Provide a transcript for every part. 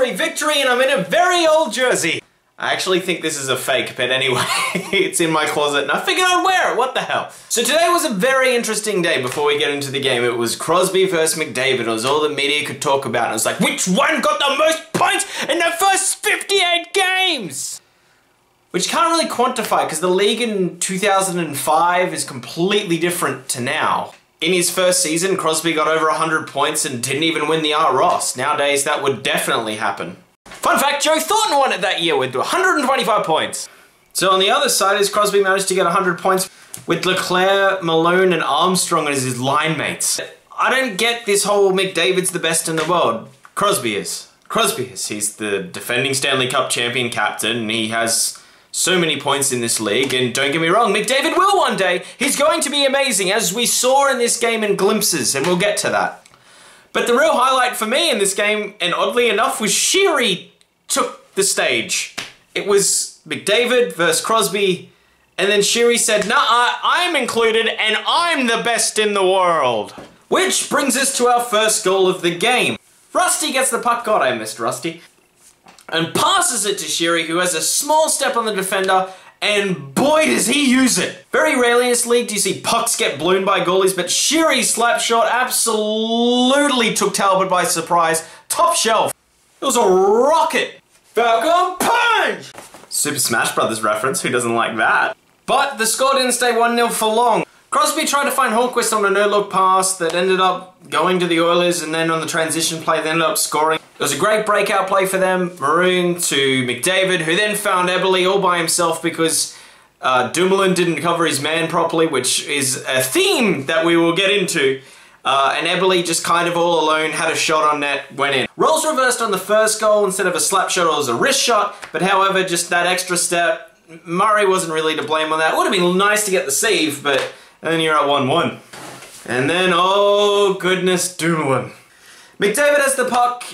3 victory, and I'm in a very old jersey. I actually think this is a fake, but anyway, it's in my closet and I figured I'd wear it, what the hell. So today was a very interesting day before we get into the game. It was Crosby versus McDavid. It was all the media could talk about. And it was like, which one got the most points in the first 58 games? Which you can't really quantify because the league in 2005 is completely different to now. In his first season, Crosby got over 100 points and didn't even win the Art Ross. Nowadays, that would definitely happen. Fun fact, Joe Thornton won it that year with 125 points. So on the other side is Crosby managed to get 100 points with Leclerc, Malone and Armstrong as his line mates. I don't get this whole McDavid's the best in the world. Crosby is. Crosby is. He's the defending Stanley Cup champion captain and he has so many points in this league, and don't get me wrong, McDavid will one day. He's going to be amazing, as we saw in this game in glimpses, and we'll get to that. But the real highlight for me in this game, and oddly enough, was Sheary took the stage. It was McDavid versus Crosby, and then Sheary said, nah, I'm included, and I'm the best in the world. Which brings us to our first goal of the game. Rusty gets the puck, God, I missed Rusty, and passes it to Sheary, who has a small step on the defender, and boy does he use it. Very rarely in this league do you see pucks get blown by goalies, but Sheary's slap shot absolutely took Talbot by surprise. Top shelf. It was a rocket. Falcon punch! Super Smash Brothers reference, who doesn't like that? But the score didn't stay 1-0 for long. Crosby tried to find Hornquist on a no-look pass that ended up going to the Oilers, and then on the transition play they ended up scoring. It was a great breakout play for them. Maroon to McDavid, who then found Eberle all by himself because Dumoulin didn't cover his man properly, which is a theme that we will get into. And Eberle just kind of all alone had a shot on net, went in. Roles reversed on the first goal. Instead of a slap shot, it was a wrist shot. But however, just that extra step, Murray wasn't really to blame on that. It would have been nice to get the save, but then you're at 1-1. And then, oh goodness, Dumoulin. McDavid has the puck.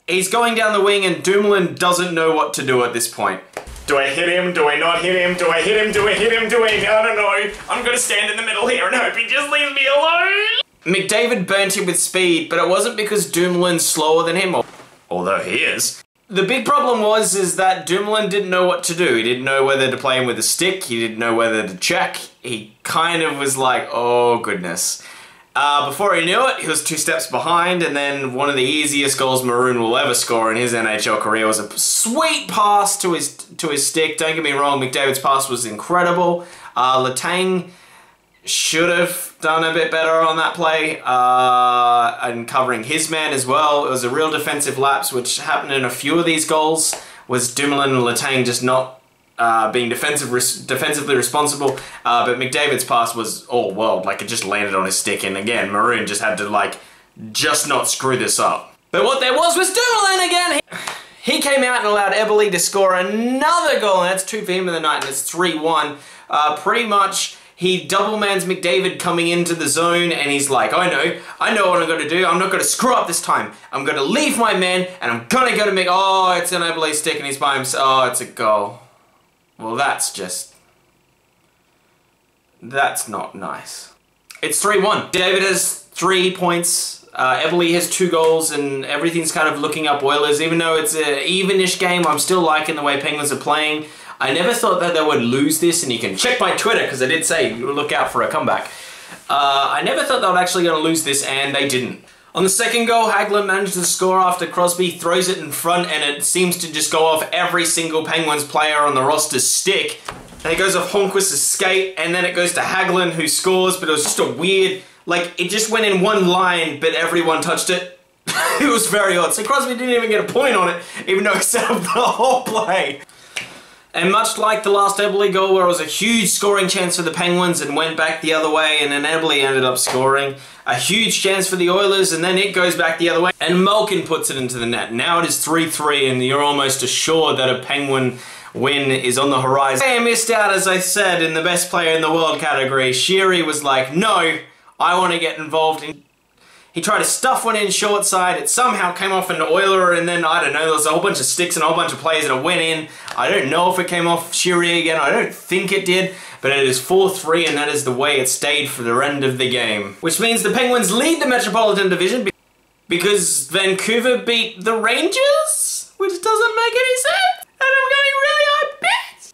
He's going down the wing and Dumoulin doesn't know what to do at this point. Do I hit him? Do I not hit him? Do I hit him? Do I hit him? I don't know. I'm gonna stand in the middle here and hope he just leaves me alone. McDavid burnt him with speed, but it wasn't because Dumoulin's slower than him, although he is. The big problem is that Dumoulin didn't know what to do. He didn't know whether to play him with a stick. He didn't know whether to check. He kind of was like, oh goodness. Before he knew it, he was 2 steps behind, and then one of the easiest goals Maroon will ever score in his NHL career was a sweet pass to his stick. Don't get me wrong, McDavid's pass was incredible. Letang should have done a bit better on that play, and covering his man as well. It was a real defensive lapse, which happened in a few of these goals, was Dumoulin and Letang just not being defensively responsible, but McDavid's pass was all world, like it just landed on his stick, and again, Maroon just had to like, just not screw this up. But what there was Dumoulin again! He came out and allowed Eberle to score another goal, and that's 2 for him in the night, and it's 3-1. Pretty much, he double-mans McDavid coming into the zone, and he's like, I know what I'm going to do. I'm not going to screw up this time. I'm going to leave my man, and I'm going to go to oh, it's an Eberle stick, and he's by himself. Oh, it's a goal. Well, that's not nice. It's 3-1. David has 3 points. Eberle has 2 goals, and everything's kind of looking up Oilers. Even though it's an even-ish game, I'm still liking the way Penguins are playing. I never thought that they would lose this, and you can check my Twitter, because I did say, look out for a comeback. I never thought they were actually going to lose this, and they didn't. On the second goal, Hagelin managed to score after Crosby throws it in front, and it seems to just go off every single Penguins player on the roster's stick. And it goes off Hornquist's skate, and then it goes to Hagelin, who scores, but it was just a weird, like, it just went in one line, but everyone touched it. It was very odd. So Crosby didn't even get a point on it, even though he set up the whole play. And much like the last Eberle goal, where it was a huge scoring chance for the Penguins and went back the other way, and then Eberle ended up scoring. A huge chance for the Oilers, and then it goes back the other way, and Malkin puts it into the net. Now it is 3-3, and you're almost assured that a Penguin win is on the horizon. I missed out, as I said, in the best player in the world category. Sheary was like, no, I want to get involved in... He tried to stuff one in short side, it somehow came off an Oiler, and then, I don't know, there was a whole bunch of sticks and a whole bunch of plays, and it went in. I don't know if it came off Sheary again, I don't think it did, but it is 4-3, and that is the way it stayed for the end of the game. Which means the Penguins lead the Metropolitan Division because Vancouver beat the Rangers? which doesn't make any sense. And I'm getting really high bets.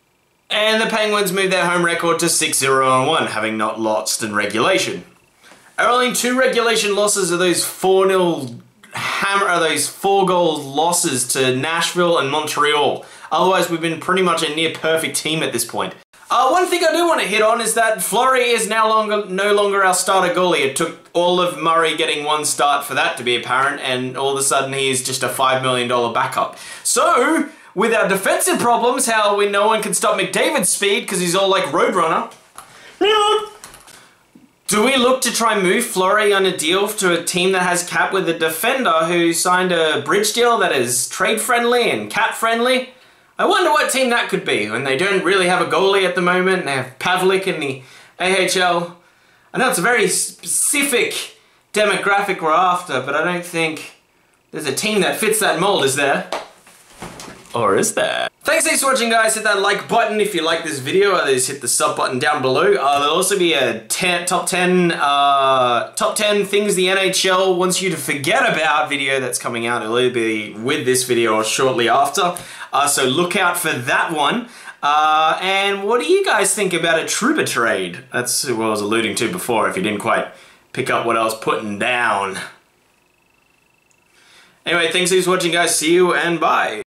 And the Penguins move their home record to 6-0-1, having not lost in regulation. Our only 2 regulation losses are those 4-0 those 4-goal losses to Nashville and Montreal. Otherwise, we've been pretty much a near perfect team at this point. One thing I do want to hit on is that Fleury is no longer our starter goalie. It took all of Murray getting 1 start for that to be apparent, and all of a sudden he's just a $5 million backup. So, with our defensive problems, how no one can stop McDavid's speed because he's all like Roadrunner. Do we look to try and move Fleury on a deal to a team that has cap with a defender who signed a bridge deal that is trade-friendly and cap-friendly? I wonder what team that could be when they don't really have a goalie at the moment and they have Pavlik in the AHL. I know it's a very specific demographic we're after, but I don't think there's a team that fits that mold, is there? Or is there? Thanks for watching, guys. Hit that like button if you like this video. Others hit the sub button down below. There'll also be a top 10 things the NHL wants you to forget about video that's coming out. It'll either be with this video or shortly after. So look out for that one. And what do you guys think about a Trouba trade? That's what I was alluding to before, if you didn't quite pick up what I was putting down. Anyway, thanks for watching, guys. See you and bye.